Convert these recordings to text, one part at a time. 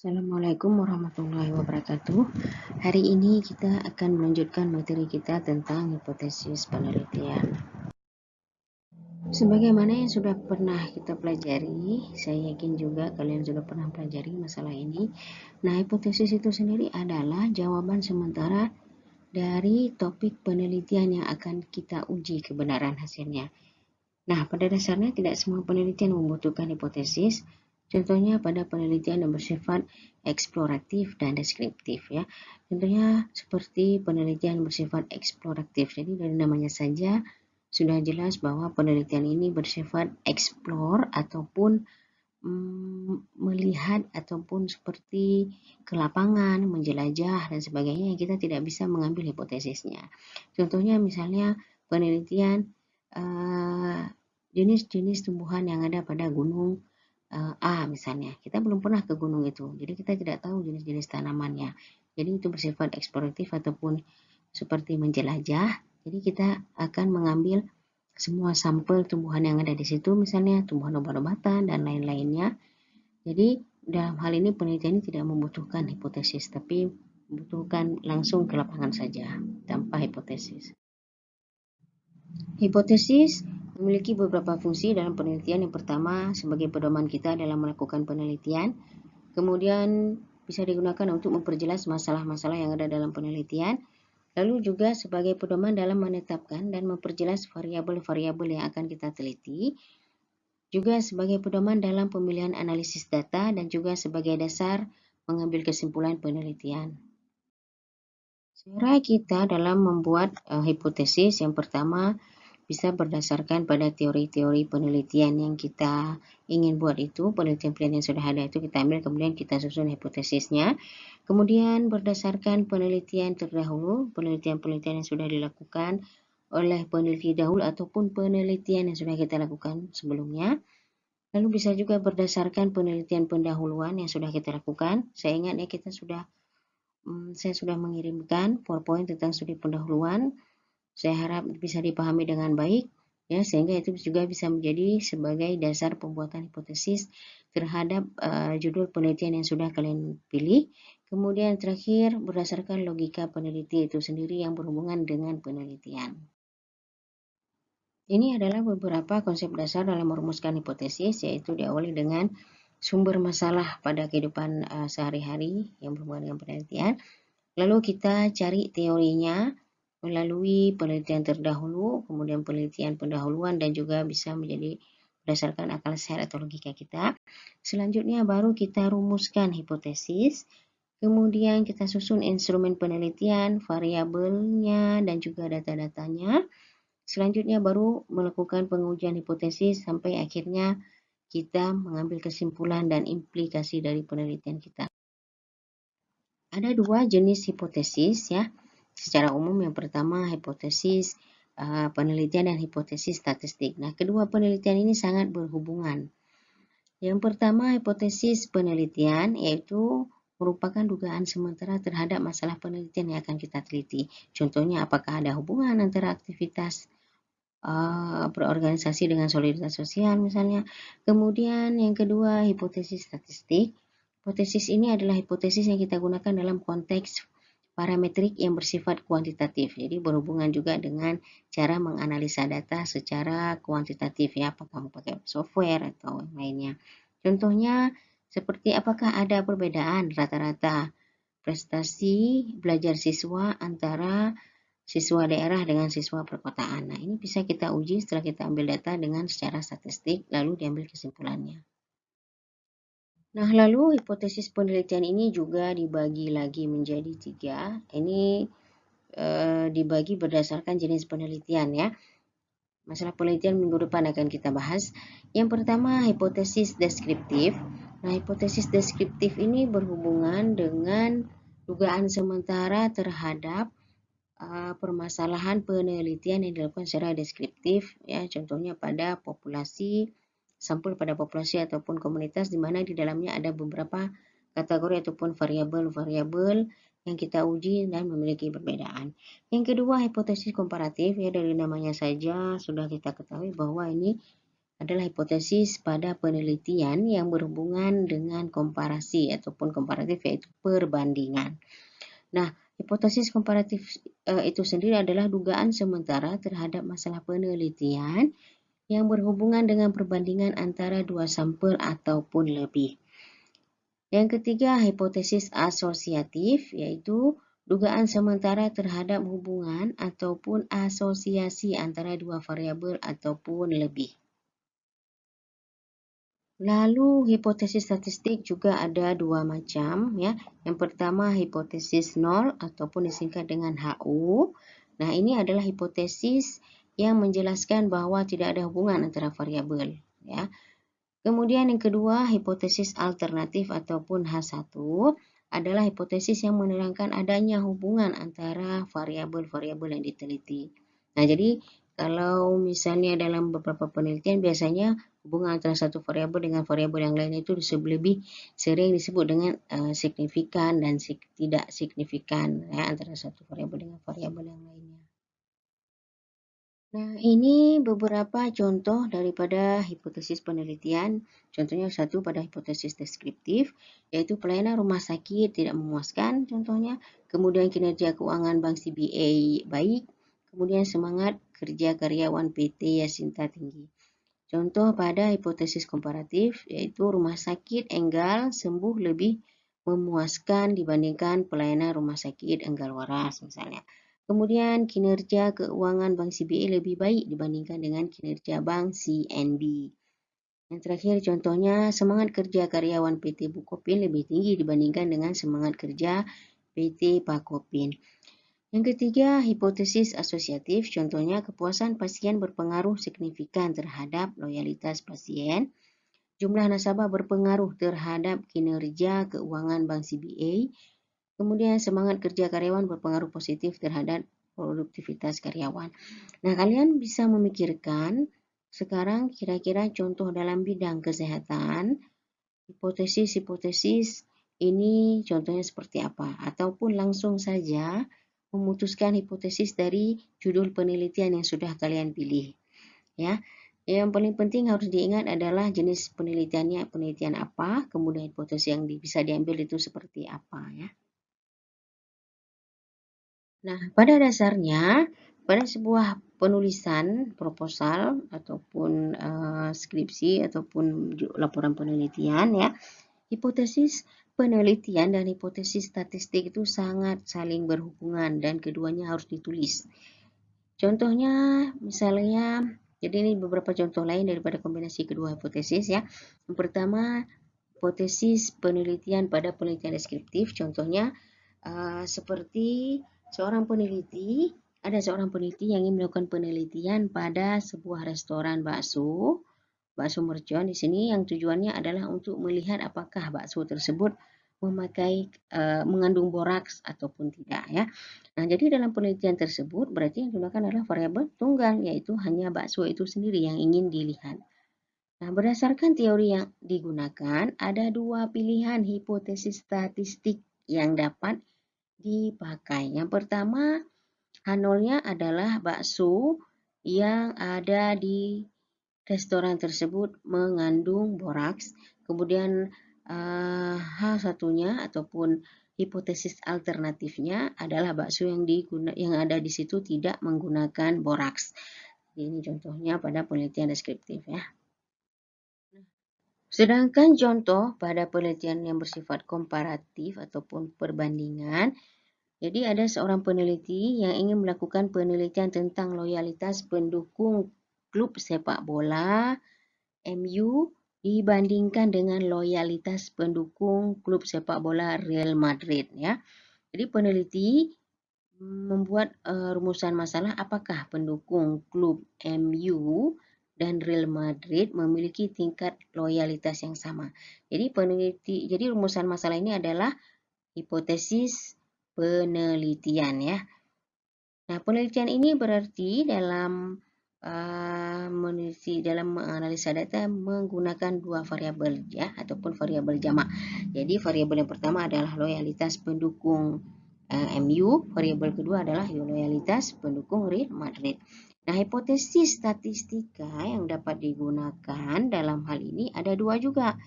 Assalamualaikum warahmatullahi wabarakatuh. Hari ini kita akan melanjutkan materi kita tentang hipotesis penelitian. Sebagaimana yang sudah pernah kita pelajari, saya yakin juga kalian sudah pernah pelajari masalah ini. Nah, hipotesis itu sendiri adalah jawaban sementara dari topik penelitian yang akan kita uji kebenaran hasilnya. Nah, pada dasarnya tidak semua penelitian membutuhkan hipotesis. Contohnya pada penelitian yang bersifat eksploratif dan deskriptif ya. Contohnya seperti penelitian bersifat eksploratif. Jadi dari namanya saja sudah jelas bahwa penelitian ini bersifat explore ataupun melihat ataupun seperti ke lapangan, menjelajah dan sebagainya yang kita tidak bisa mengambil hipotesisnya. Contohnya misalnya penelitian jenis-jenis tumbuhan yang ada pada gunung A misalnya. Kita belum pernah ke gunung itu, jadi kita tidak tahu jenis-jenis tanamannya. Jadi itu bersifat eksploratif ataupun seperti menjelajah. Jadi kita akan mengambil semua sampel tumbuhan yang ada di situ, misalnya tumbuhan obat-obatan dan lain-lainnya. Jadi dalam hal ini penelitian ini tidak membutuhkan hipotesis, tapi membutuhkan langsung ke lapangan saja, tanpa hipotesis. Hipotesis memiliki beberapa fungsi dalam penelitian. Yang pertama, sebagai pedoman kita dalam melakukan penelitian. Kemudian bisa digunakan untuk memperjelas masalah-masalah yang ada dalam penelitian. Lalu juga sebagai pedoman dalam menetapkan dan memperjelas variabel-variabel yang akan kita teliti. Juga sebagai pedoman dalam pemilihan analisis data dan juga sebagai dasar mengambil kesimpulan penelitian. Cara kita dalam membuat hipotesis yang pertama bisa berdasarkan pada teori-teori penelitian yang kita ingin buat itu, penelitian-penelitian yang sudah ada itu kita ambil, kemudian kita susun hipotesisnya. Kemudian berdasarkan penelitian terdahulu, penelitian-penelitian yang sudah dilakukan oleh peneliti dahulu ataupun penelitian yang sudah kita lakukan sebelumnya. Lalu bisa juga berdasarkan penelitian pendahuluan yang sudah kita lakukan. Saya ingat ya saya sudah mengirimkan PowerPoint tentang studi pendahuluan. Saya harap bisa dipahami dengan baik, ya, sehingga itu juga bisa menjadi sebagai dasar pembuatan hipotesis terhadap judul penelitian yang sudah kalian pilih. Kemudian terakhir, berdasarkan logika peneliti itu sendiri yang berhubungan dengan penelitian. Ini adalah beberapa konsep dasar dalam merumuskan hipotesis, yaitu diawali dengan sumber masalah pada kehidupan sehari-hari yang berhubungan dengan penelitian. Lalu kita cari teorinya melalui penelitian terdahulu, kemudian penelitian pendahuluan, dan juga bisa menjadi berdasarkan akal sehat atau logika kita. Selanjutnya baru kita rumuskan hipotesis, kemudian kita susun instrumen penelitian, variabelnya, dan juga data-datanya. Selanjutnya baru melakukan pengujian hipotesis sampai akhirnya kita mengambil kesimpulan dan implikasi dari penelitian kita. Ada dua jenis hipotesis ya. Secara umum yang pertama hipotesis penelitian dan hipotesis statistik. Nah, kedua penelitian ini sangat berhubungan. Yang pertama hipotesis penelitian yaitu merupakan dugaan sementara terhadap masalah penelitian yang akan kita teliti. Contohnya apakah ada hubungan antara aktivitas berorganisasi dengan solidaritas sosial misalnya. Kemudian yang kedua hipotesis statistik. Hipotesis ini adalah hipotesis yang kita gunakan dalam konteks parametrik yang bersifat kuantitatif. Jadi berhubungan juga dengan cara menganalisa data secara kuantitatif ya, apakah pakai software atau lainnya. Contohnya seperti apakah ada perbedaan rata-rata prestasi belajar siswa antara siswa daerah dengan siswa perkotaan. Nah, ini bisa kita uji setelah kita ambil data dengan secara statistik, lalu diambil kesimpulannya. Nah, lalu hipotesis penelitian ini juga dibagi lagi menjadi 3. Ini dibagi berdasarkan jenis penelitian ya. Masalah penelitian minggu depan akan kita bahas. Yang pertama, hipotesis deskriptif. Nah, hipotesis deskriptif ini berhubungan dengan dugaan sementara terhadap permasalahan penelitian yang dilakukan secara deskriptif ya, contohnya pada populasi, sampel pada populasi ataupun komunitas di mana di dalamnya ada beberapa kategori ataupun variabel-variabel yang kita uji dan memiliki perbedaan. Yang kedua hipotesis komparatif ya, dari namanya saja sudah kita ketahui bahwa ini adalah hipotesis pada penelitian yang berhubungan dengan komparasi ataupun komparatif, yaitu perbandingan. Nah, hipotesis komparatif itu sendiri adalah dugaan sementara terhadap masalah penelitian yang berhubungan dengan perbandingan antara dua sampel ataupun lebih. Yang ketiga, hipotesis asosiatif, yaitu dugaan sementara terhadap hubungan ataupun asosiasi antara dua variabel ataupun lebih. Lalu hipotesis statistik juga ada dua macam, ya. Yang pertama hipotesis nol ataupun disingkat dengan HU. Nah, ini adalah hipotesis yang menjelaskan bahwa tidak ada hubungan antara variabel, ya. Kemudian yang kedua, hipotesis alternatif ataupun H1 adalah hipotesis yang menerangkan adanya hubungan antara variabel-variabel yang diteliti. Nah, jadi kalau misalnya dalam beberapa penelitian biasanya hubungan antara satu variabel dengan variabel yang lain itu lebih sering disebut dengan signifikan dan tidak signifikan, ya, antara satu variabel dengan variabel yang lainnya. Nah, ini beberapa contoh daripada hipotesis penelitian. Contohnya satu pada hipotesis deskriptif, yaitu pelayanan rumah sakit tidak memuaskan, contohnya. Kemudian kinerja keuangan bank CBA baik. Kemudian semangat kerja karyawan PT Yasinta tinggi. Contoh pada hipotesis komparatif, yaitu rumah sakit Enggal sembuh lebih memuaskan dibandingkan pelayanan rumah sakit Enggal Waras, misalnya. Kemudian kinerja keuangan Bank CBA lebih baik dibandingkan dengan kinerja Bank CNB. Yang terakhir contohnya semangat kerja karyawan PT Bukopin lebih tinggi dibandingkan dengan semangat kerja PT Pakopin. Yang ketiga, hipotesis asosiatif, contohnya kepuasan pasien berpengaruh signifikan terhadap loyalitas pasien. Jumlah nasabah berpengaruh terhadap kinerja keuangan Bank CBA. Kemudian semangat kerja karyawan berpengaruh positif terhadap produktivitas karyawan. Nah, kalian bisa memikirkan sekarang kira-kira contoh dalam bidang kesehatan, hipotesis-hipotesis ini contohnya seperti apa? Ataupun langsung saja memutuskan hipotesis dari judul penelitian yang sudah kalian pilih. Ya, yang paling penting harus diingat adalah jenis penelitiannya, penelitian apa, kemudian hipotesis yang bisa diambil itu seperti apa, ya. Nah, pada dasarnya, pada sebuah penulisan proposal ataupun skripsi ataupun laporan penelitian, ya, hipotesis penelitian dan hipotesis statistik itu sangat saling berhubungan dan keduanya harus ditulis. Contohnya, misalnya, jadi ini beberapa contoh lain daripada kombinasi kedua hipotesis, ya. Yang pertama, hipotesis penelitian pada penelitian deskriptif, contohnya seperti ada seorang peneliti yang ingin melakukan penelitian pada sebuah restoran bakso mercon. Di sini yang tujuannya adalah untuk melihat apakah bakso tersebut mengandung boraks ataupun tidak, ya. Nah, jadi dalam penelitian tersebut berarti yang digunakan adalah variabel tunggal, yaitu hanya bakso itu sendiri yang ingin dilihat. Nah, berdasarkan teori yang digunakan, ada dua pilihan hipotesis statistik yang dapat dipakai. Yang pertama, H0-nya adalah bakso yang ada di restoran tersebut mengandung boraks. Kemudian H1-nya ataupun hipotesis alternatifnya adalah bakso yang ada di situ tidak menggunakan boraks. Ini contohnya pada penelitian deskriptif, ya. Sedangkan contoh pada penelitian yang bersifat komparatif ataupun perbandingan, jadi ada seorang peneliti yang ingin melakukan penelitian tentang loyalitas pendukung klub sepak bola MU dibandingkan dengan loyalitas pendukung klub sepak bola Real Madrid, ya. Jadi peneliti membuat rumusan masalah apakah pendukung klub MU dan Real Madrid memiliki tingkat loyalitas yang sama. Jadi rumusan masalah ini adalah hipotesis penelitian, ya. Nah, penelitian ini berarti dalam menganalisa data menggunakan dua variabel, ya, ataupun variabel jamak. Jadi variabel yang pertama adalah loyalitas pendukung MU, variabel kedua adalah loyalitas pendukung Real Madrid. Nah, hipotesis statistika yang dapat digunakan dalam hal ini ada dua juga,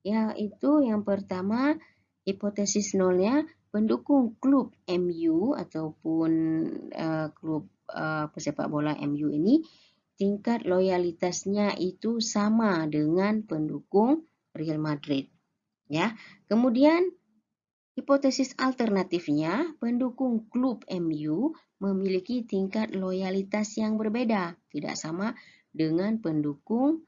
yaitu yang pertama, hipotesis nolnya pendukung klub MU ataupun klub pesepak bola MU ini tingkat loyalitasnya itu sama dengan pendukung Real Madrid. Ya, kemudian hipotesis alternatifnya, pendukung klub MU memiliki tingkat loyalitas yang berbeda, tidak sama dengan pendukung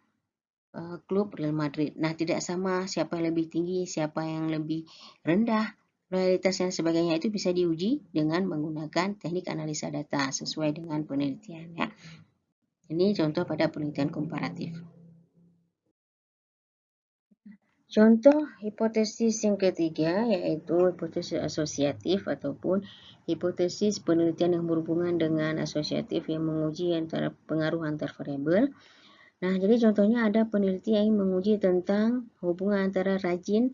klub Real Madrid. Nah, tidak sama siapa yang lebih tinggi, siapa yang lebih rendah. Loyalitas dan sebagainya itu bisa diuji dengan menggunakan teknik analisa data sesuai dengan penelitian. Ya. Ini contoh pada penelitian komparatif. Contoh hipotesis yang ketiga yaitu hipotesis asosiatif ataupun hipotesis penelitian yang berhubungan dengan asosiatif yang menguji antara pengaruh antar variabel. Nah, jadi contohnya ada peneliti yang menguji tentang hubungan antara rajin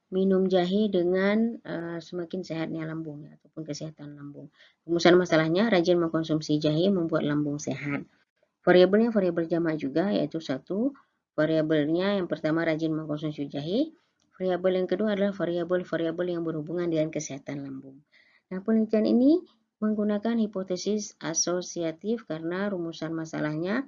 minum jahe dengan semakin sehatnya lambung ataupun kesehatan lambung. Rumusan masalahnya rajin mengkonsumsi jahe membuat lambung sehat. Variabelnya variabel jamak juga yaitu satu. Variabelnya yang pertama rajin mengkonsumsi jahe. Variabel yang kedua adalah variabel-variabel yang berhubungan dengan kesehatan lambung. Nah, penelitian ini menggunakan hipotesis asosiatif karena rumusan masalahnya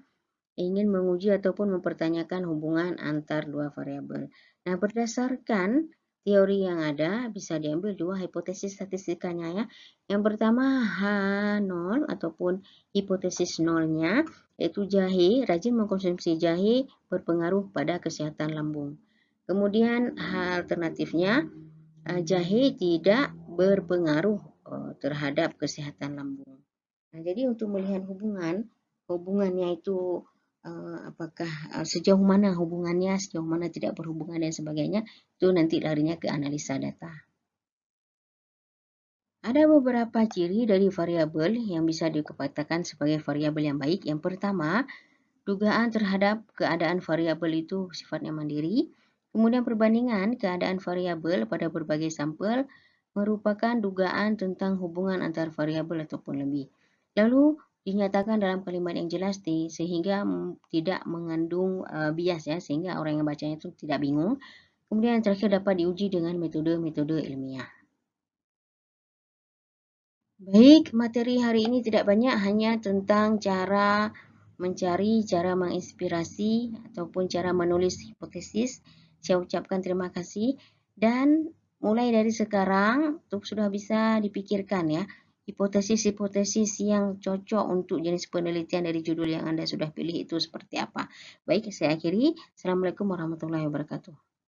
ingin menguji ataupun mempertanyakan hubungan antar dua variabel. Nah, berdasarkan teori yang ada, bisa diambil dua hipotesis statistikanya ya. Yang pertama H0 ataupun hipotesis nolnya, yaitu jahe, rajin mengkonsumsi jahe berpengaruh pada kesehatan lambung. Kemudian alternatifnya, jahe tidak berpengaruh terhadap kesehatan lambung. Nah, jadi untuk melihat hubungannya itu apakah sejauh mana hubungannya, sejauh mana tidak berhubungan dan sebagainya, itu nanti larinya ke analisa data. Ada beberapa ciri dari variabel yang bisa dikatakan sebagai variabel yang baik. Yang pertama, dugaan terhadap keadaan variabel itu sifatnya mandiri. Kemudian perbandingan keadaan variabel pada berbagai sampel merupakan dugaan tentang hubungan antar variabel ataupun lebih. Lalu dinyatakan dalam kalimat yang jelas sehingga tidak mengandung bias ya, sehingga orang yang bacanya itu tidak bingung. Kemudian yang terakhir dapat diuji dengan metode-metode ilmiah. Baik, materi hari ini tidak banyak, hanya tentang cara mencari, cara menginspirasi, ataupun cara menulis hipotesis. Saya ucapkan terima kasih. Dan mulai dari sekarang, sudah bisa dipikirkan ya, hipotesis-hipotesis yang cocok untuk jenis penelitian dari judul yang Anda sudah pilih itu seperti apa. Baik, saya akhiri. Assalamualaikum warahmatullahi wabarakatuh.